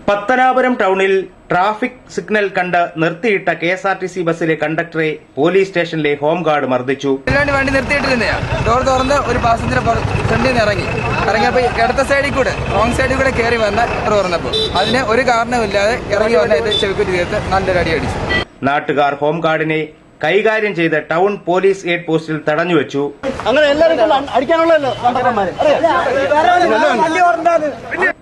പത്തനാപുരം ടൗണിൽ traffic signal കണ്ട് നിർത്തിയിട്ട കെഎസ്ആർടിസി ബസ്സിലെ കണ്ടക്ടറെ പോലീസ് സ്റ്റേഷനിലെ ഹോംഗാർഡ് മർദ്ദിച്ചു. വണ്ടി നിർത്തിയിട്ടിരുന്നയാ. ഡോർ തുറന്ന് ഒരു പാസഞ്ചർ ഫ്രണ്ടിൽ നിന്ന് ഇറങ്ങിയപ്പോൾ ഇടത്ത സൈഡിൽ കൂടെ റോങ് സൈഡിൽ കൂടെ കയറി വന്ന ഡോർ തുറന്നപ്പോൾ അതിന് ഒരു കാരണമില്ലാതെ ഇറങ്ങി വന്ന ഇത് ചെവിക്കുറ്റി തീർത്ത് നല്ലൊരു അടി അടിച്ചു. നാട്ടുകാർ ഹോംഗാർഡിനെ കൈകാര്യം ചെയ്ത് ടൗൺ പോലീസ് എയ്ഡ് പോസ്റ്റിൽ തടഞ്ഞുവെച്ചു.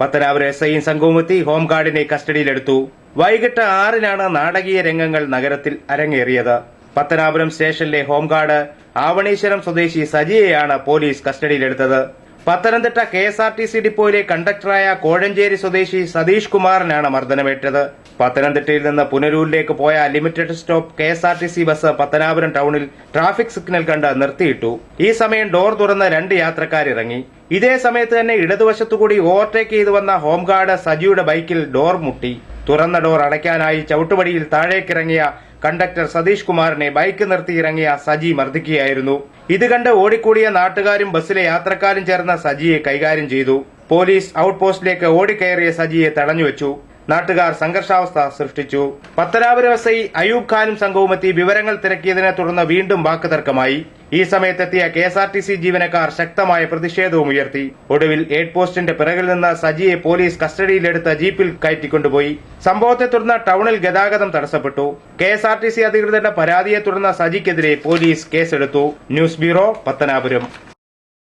പത്തനാപുരം എസ്ഐയും സംഘവുമെത്തി ഹോംഗാർഡിനെ കസ്റ്റഡിയിലെടുത്തു. വൈകിട്ട് 6-നാണ് നാടകീയ രംഗങ്ങൾ നഗരത്തിൽ അരങ്ങേറിയത്. പത്തനാപുരം സ്റ്റേഷനിലെ ഹോംഗാർഡ് ആവണീശ്വരം സ്വദേശി സജിയെയാണ് പോലീസ് കസ്റ്റഡിയിലെടുത്തത്. പത്തനംതിട്ട കെഎസ്ആർടിസി ഡിപ്പോയിലെ കണ്ടക്ടറായ കോഴഞ്ചേരി സ്വദേശി സതീഷ് കുമാറിനാണ് മർദ്ദനമേറ്റത്. പത്തനംതിട്ടയിൽ നിന്ന് പുനലൂരിലേക്ക് പോയ limited stop KSRTC bus Pathanapuram ടൗണിൽ ട്രാഫിക് സിഗ്നൽ കണ്ട് നിർത്തിയിട്ടു. ഈ സമയം ഡോർ തുറന്ന് 2 യാത്രക്കാരിറങ്ങി. ഇതേ സമയത്ത് തന്നെ ഇടതുവശത്തുകൂടി ഓവർടേക്ക് ചെയ്തു വന്ന ഹോംഗാർഡ് സജിയുടെ ബൈക്കിൽ ഡോർ മുട്ടി. തുറന്ന ഡോർ അടയ്ക്കാനായി ചവിട്ടുപടിയിൽ താഴേക്കിറങ്ങിയ കണ്ടക്ടർ സതീഷ് കുമാറിനെ ബൈക്ക് നിർത്തിയിറങ്ങിയ സജി മർദ്ദിക്കുകയായിരുന്നു. ഇത് കണ്ട് ഓടിക്കൂടിയ നാട്ടുകാരും ബസ്സിലെ യാത്രക്കാരും ചേർന്ന സജിയെ കൈകാര്യം ചെയ്തു. പോലീസ് ഔട്ട് പോസ്റ്റിലേക്ക് ഓടിക്കയറിയ സജിയെ തടഞ്ഞുവെച്ചു. നാട്ടുകാർ സംഘർഷാവസ്ഥ സൃഷ്ടിച്ചു. പത്തനാപുരം എസ്ഐ അയൂബ് ഖാനും സംഘവുമെത്തി വിവരങ്ങൾ തിരക്കിയതിനെ തുടർന്ന് വീണ്ടും വാക്കുതർക്കമായി. ഈ സമയത്തെത്തിയ കെഎസ്ആർടിസി ജീവനക്കാർ ശക്തമായ പ്രതിഷേധവും ഉയർത്തി. ഒടുവിൽ എയ്ഡ് പോസ്റ്റിന്റെ പിറകിൽ നിന്ന് സജിയെ പോലീസ് കസ്റ്റഡിയിലെടുത്ത ജീപ്പിൽ കയറ്റിക്കൊണ്ടുപോയി. സംഭവത്തെ തുടർന്ന് ടൗണിൽ ഗതാഗതം തടസ്സപ്പെട്ടു. കെഎസ്ആർടിസി അധികൃതരുടെ പരാതിയെ തുടർന്ന് സജിക്കെതിരെ പോലീസ് കേസെടുത്തു. News bureau, Pathanapuram.